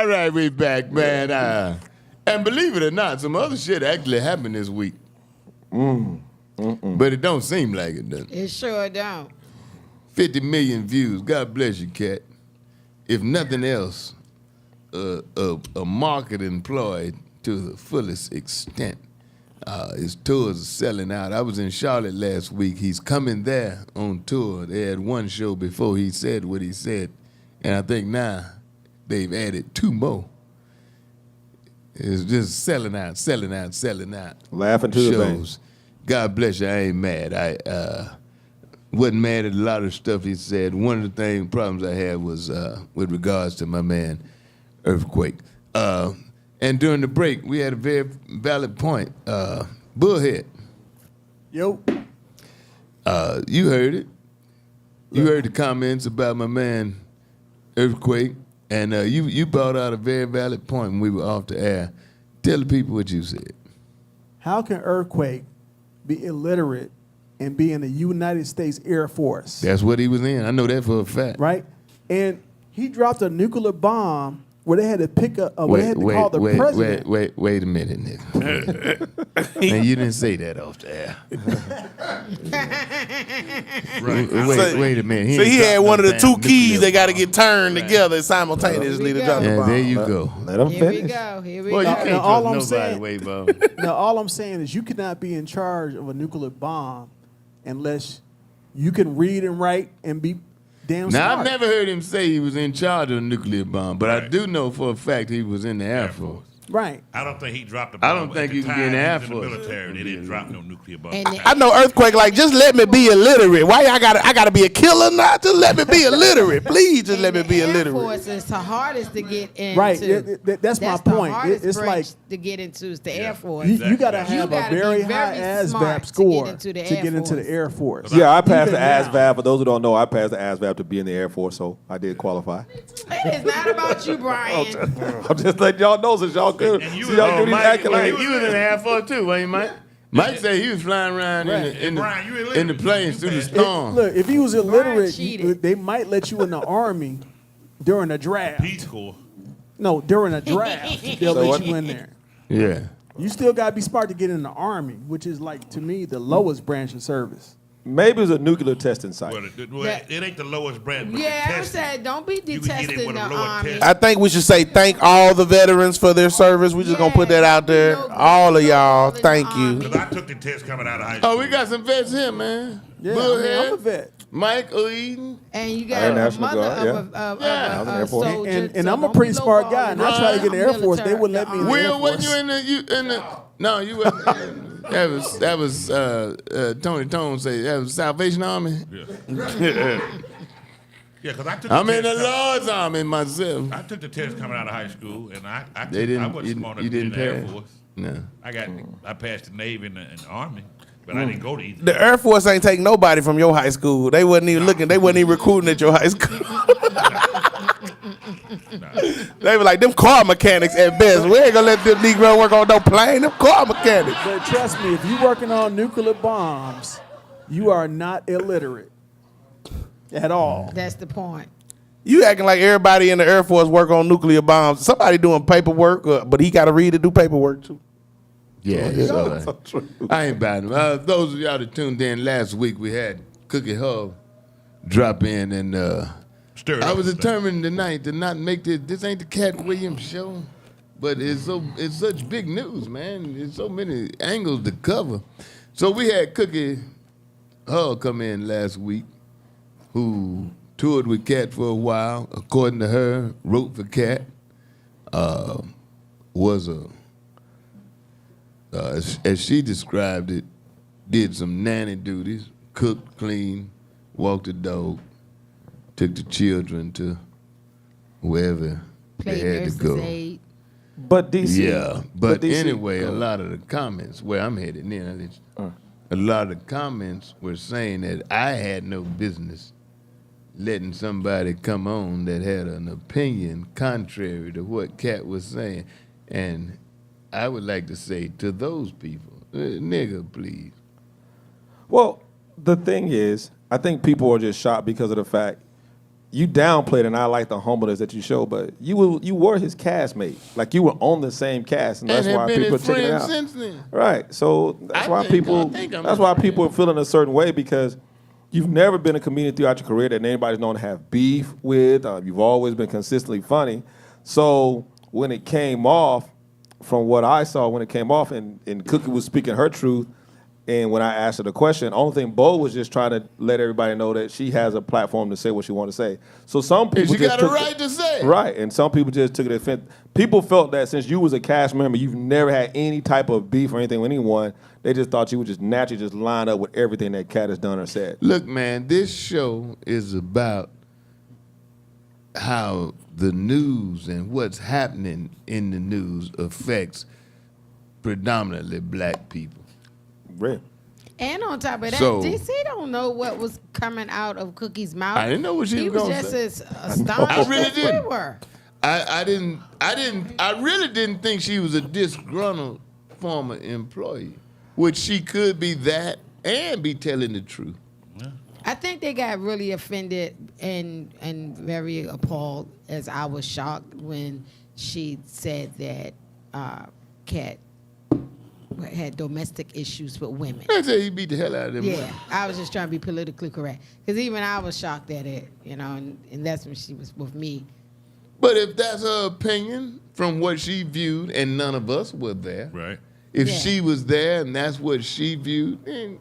All right, we back, man. And believe it or not, some other shit actually happened this week. But it don't seem like it, does it? It sure don't. 50 million views. God bless you, Cat. If nothing else, a market employed to the fullest extent. His tours are selling out. I was in Charlotte last week. He's coming there on tour. They had one show before he said what he said, and I think now they've added 2 more. It's just selling out. Laughing to the bank. God bless you. I ain't mad. I wasn't mad at a lot of stuff he said. One of the problems I had was with regards to my man, Earthquake. And during the break, we had a very valid point. Bullhead. Yo. You heard it. You heard the comments about my man, Earthquake. And you brought out a very valid point when we were off the air. Tell the people what you said. How can Earthquake be illiterate and be in the United States Air Force? That's what he was in. I know that for a fact. Right? And he dropped a nuclear bomb where they had to pick up, where they had to call the president. Wait a minute, nigga. Man, you didn't say that off the air. Wait a minute. So he had one of the 2 keys that got to get turned together simultaneously to drop the bomb. There you go. Let him finish. Here we Well, go. you can't all trust I'm nobody, saying- Weightball. Now, all I'm saying is you cannot be in charge of a nuclear bomb unless you can read and write and be damn Now, smart. I've never heard him say he was in charge of a nuclear bomb, but I do know for a fact he was in the Air Force. Right. I don't think he dropped a bomb. I don't think At you the can be in the time, Air he was Force. in the military. They didn't drop no nuclear bomb. And I know Earthquake like, just let me be illiterate. Why I gotta be a killer now? Just let me be illiterate. Please just let me be Air illiterate. Force is the hardest to get into. Right. That's my point. The hardest It's branch like to get into is the Air Force. you got to You have gotta a be very very high smart ASVAB to score get into the to Air get into the Force. Air Force. Yeah, I passed the Even now. ASVAB. For those who don't know, I passed the ASVAB to be in the Air Force, so I did qualify. It is not about you, Brian. I'm just letting y'all know since y'all good. And you See, y'all was- give these Mike, accolades. you was in the Air Force too, wasn't you, Mike? Mike said he was flying around in Brian, you the planes through the storm. Look, if he was illiterate, cheated. they might let you in the Army during a draft. Peace Corps. No, during a draft, they'll So let what- you in there. Yeah. You still got to be smart to get in the Army, which is like, to me, the lowest branch of service. Maybe it's a nuclear testing site. Well, it ain't the lowest brand. But Yeah, the I testing, said don't be you can get it detesting with the a lower Army. test. I think we should say thank all the veterans for their service. We just gonna put that out there. All of y'all, thank you. Because I took the test coming out of high school. Oh, we got some vets here, man. Yeah, Bullhead, I'm a vet. Mike Eden. And you Air got a National mother Guard, of Yeah. I was in the a Air Force. soldier. And so I'm a don't pretty be smart lowballing guy, and I tried to get in the Air Force. They wouldn't let me in the Air Will, when Force. you in the no, you wasn't. That was Tony Tone say that was Salvation Army. Yeah, because I took I'm the in the test Lord's Army myself. I took the test coming out of high school, and I They didn't. I wasn't smart enough to you get in the Air didn't Force. pass. No. I passed the Navy and the Army, but I didn't go to either. The Air Force ain't take nobody from your high school. They wasn't even looking. They wasn't even recruiting at your high school. They were like them car mechanics at best. We ain't gonna let them Negro work on no plane. Them car mechanics. But trust me, if you're working on nuclear bombs, you are not illiterate at all. That's the point. You acting like everybody in the Air Force work on nuclear bombs. Somebody doing paperwork, but he got to read to do paperwork too. Yeah, it's all right. I ain't bad. Those of y'all that tuned in last week, we had Cookie Hub drop in, and I was determined tonight to not make this. This ain't the Cat Williams show, but it's such big news, man. There's so many angles to cover. So we had Cookie Hub come in last week, who toured with Cat for a while. According to her, wrote for Cat. Was a as she described it, did some nanny duties, cooked, cleaned, walked the dog, took the children to wherever Play they had to nurse's go. aid. But DC. Yeah, but DC anyway, a lot of the comments, where I'm headed now, a lot of the comments were saying that I had no business letting somebody come on that had an opinion contrary to what Cat was saying. And I would like to say to those people, nigga, please. Well, the thing is, I think people are just shocked because of the fact you downplayed, and I like the humbleness that you showed, but you were his castmate. Like, you were on the same cast, and that's And why have been people are his checking it friend out. since then. Right. So that's I why think people I'm that's his why friend. people are feeling a certain way, because you've never been a comedian throughout your career that anybody's known to have beef with. You've always been consistently funny. So when it came off, from what I saw when it came off, and Cookie was speaking her truth, and when I asked her the question, only thing Bo was just trying to let everybody know that she has a platform to say what she want to say. So some people She just got a took right to say it. right, and some people just took it offense. People felt that since you was a cast member, you've never had any type of beef or anything with anyone. They just thought you would just naturally just line up with everything that Cat has done or said. Look, man, this show is about how the news and what's happening in the news affects predominantly black people. Real. And on top of that, So- DC don't know what was coming out of Cookie's mouth. I didn't know what she he was was gonna just say. as astonished I really as we didn't. were. I really didn't think she was a disgruntled former employee, which she could be that and be telling the truth. I think they got really offended and very appalled, as I was shocked when she said that Kat had domestic issues with women. I said he beat the hell out of them. Yeah, I was just trying to be politically correct, because even I was shocked at it, and that's when she was with me. But if that's her opinion from what she viewed, and none of us were there, Right. if Yeah. she was there and that's what she viewed, then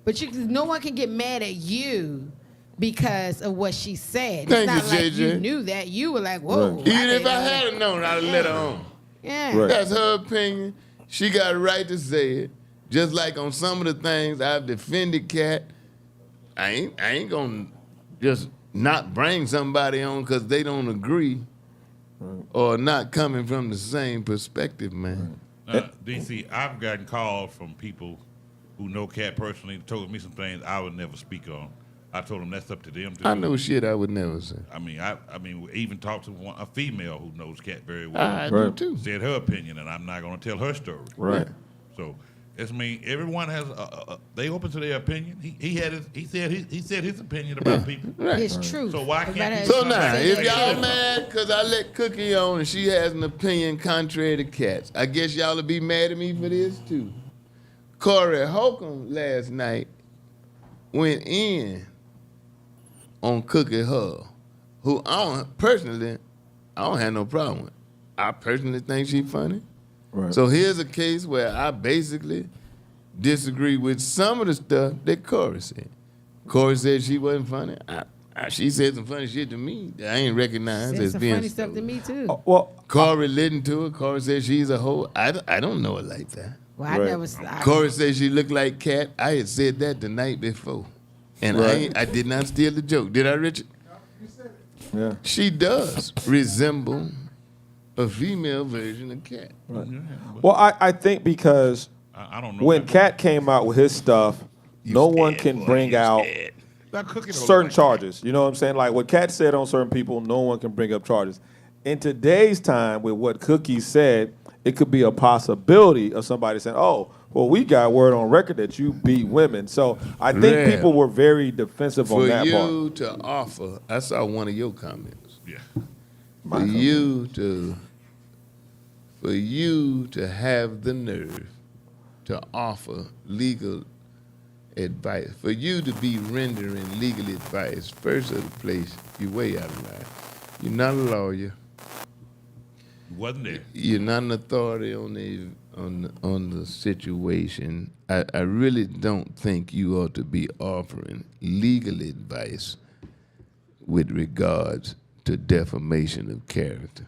But no one can get mad at you because of what she said. Thank it's not you, like JJ. you knew that. You were like, whoa. Right. even if didn't I know had that. known, I'd have let her on. Yeah. Right. That's her opinion. She got a right to say it. Just like on some of the things I've defended Cat, I ain't gonna just not bring somebody on because they don't agree or not coming from the same perspective, man. DC, I've gotten calls from people who know Cat personally, told me some things I would never speak on. I told them that's up to them to I do. know shit I would never say. I mean, we even talked to a female who knows Cat very well. I do Right. too. Said her opinion, and I'm not going to tell her story. Right. So it's everyone has they open to their opinion. He said his opinion about people. It's true. So why can't Everybody you- So has now, to say if their y'all truth. mad because I let Cookie on and she has an opinion contrary to Cat's, I guess y'all will be mad at me for this too. Corey Holcomb last night went in on Cookie Hull, who I don't have no problem with. I personally think she's funny. Right. So here's a case where I basically disagree with some of the stuff that Corey said. Corey said she wasn't funny. She said some funny shit to me that I ain't recognized Said as some being funny stuff to me too. Well, Corey listened to her. Corey said she's a hoe. I don't know her like that. Well, I Right. never. Corey said she looked like Cat. I had said that the night before. And Right. I did not steal the joke. Did I, Richard? yeah. She does resemble a female version of Cat. Well, I think because I don't know. when Cat came out with his stuff, no one can bring out That Cookie don't certain look like charges. You know what I'm saying? Like what Cat said on certain people, no one can bring up charges. In today's time, with what Cookie said, it could be a possibility of somebody saying, "Oh, well, we got word on record that you beat women." So I think Yeah. people were very defensive For on that part. you to offer, I saw one of your comments. Yeah. For you to have the nerve to offer legal advice, for you to be rendering legal advice, first of the place, you're way out of line. You're not a lawyer. Wasn't there? You're not an authority on the situation. I really don't think you ought to be offering legal advice with regards to defamation of character.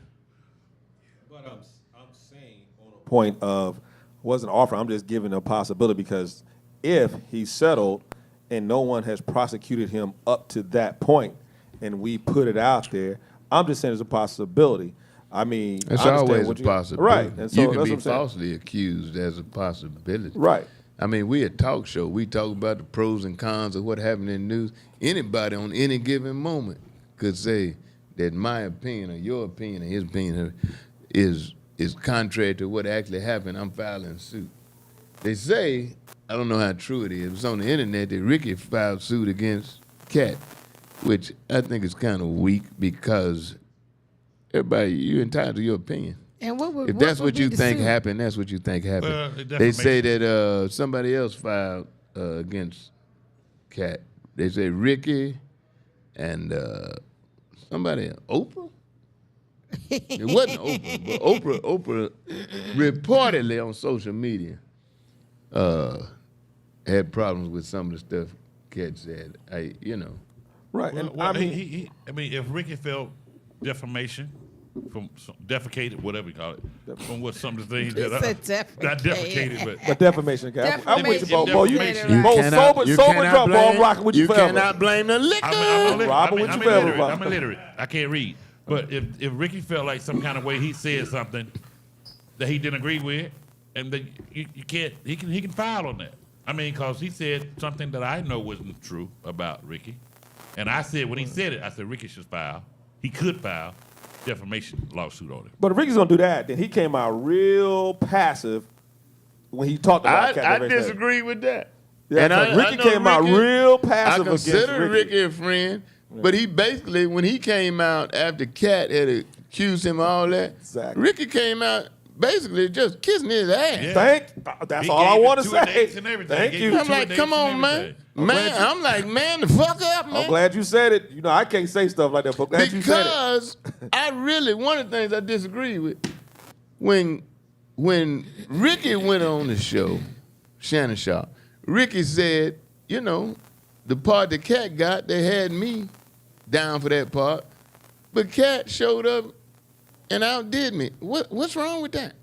But I'm saying on a point of wasn't offering. I'm just giving a possibility because if he settled and no one has prosecuted him up to that point, and we put it out there, I'm just saying there's a possibility. I mean, That's I understand always a what possibility. right? And so you can that's be what I'm saying. falsely accused as a possibility. Right. I mean, we a talk show. We talk about the pros and cons of what happened in the news. Anybody on any given moment could say that my opinion or your opinion or his opinion is contrary to what actually happened. I'm filing suit. They say, I don't know how true it is. It was on the internet that Ricky filed suit against Cat which I think is kind of weak because everybody, you're entitled to your opinion. And If that's what you be the think suit? happened, that's what you think happened. Well, They say that somebody else filed against Cat. They say Ricky and somebody else. Oprah? It wasn't Oprah, but Oprah reportedly on social media had problems with some of the stuff Cat said. Right. Well, And well, I mean, if Ricky felt defamation from defecated, whatever you call it, from what some of the things He that said not defecated, but defamation, okay? I'm with you, Bo. Defamation. Bo, you Defamation. Bo, cannot- sober you drop, cannot Bo. I'm rocking with you forever. cannot blame the liquor. Robert, what you forever, bro? I'm illiterate. I can't read. But if Ricky felt like some kind of way he said something that he didn't agree with, and that you can't, he can file on that. I mean, because he said something that I know wasn't true about Ricky, and I said when he said it, I said Ricky should file. He could file defamation lawsuit on it. But if Ricky's gonna do that, then he came out real passive when he talked about Cat. I disagree with that. Yeah, And I Ricky know came out real passive I against consider Ricky. Ricky a friend, but he basically, when he came out after Cat had accused him of all that, Exactly. Ricky came out basically just kissing his ass. Yeah. That's He all I gave want it to 2 say. dates and everything. Thank Gave you. it I'm 2 like, dates come and on, man. everything. I'm like, man, the fuck up, man. I'm glad you said it. You know, I can't say stuff like that, but glad you said it. Because one of the things I disagree with, when Ricky went on the show, Shannon Sharp, Ricky said, the part that Cat got, they had me down for that part, but Cat showed up and outdid me. What's wrong with that?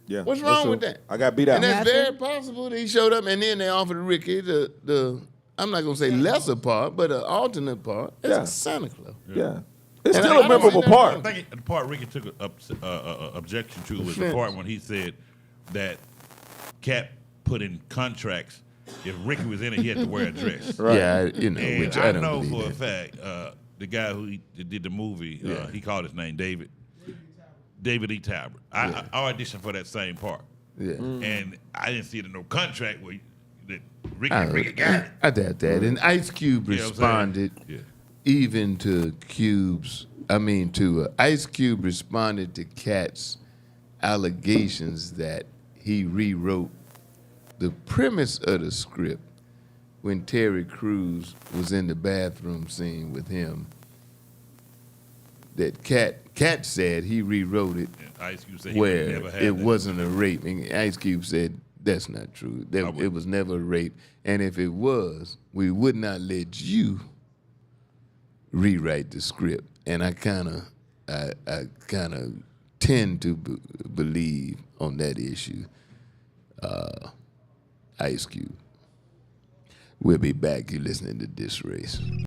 Yeah, What's that's wrong true. with that? I got beat out. And that's Nothing. very possible that he showed up and then they offered Ricky the I'm not gonna say lesser part, but an alternate part. It's Yeah. a Santa Claus. Yeah. It's And still I a don't memorable see nothing part. I think the part Ricky took objection to was the Offense. part when he said that Cat put in contracts if Ricky was in it, he had to wear a dress. Right. Yeah, And which I don't know believe for a that. fact, the guy who did the movie, he called his name David E. Talbot. I auditioned for that same part. Yeah. And I didn't see it in no contract where that Ricky got it. I doubt that. And Ice Cube You know what I'm saying? responded Yeah. even to Ice Cube responded to Cat's allegations that he rewrote the premise of the script when Terry Crews was in the bathroom scene with him. That Cat said he rewrote it And Ice Cube said he would where never had it that. wasn't a rape. And Ice Cube said that's not true. It was never a rape. And if it was, we would not let you rewrite the script. And I kind of tend to believe on that issue. Ice Cube. We'll be back. You're listening to DisRace.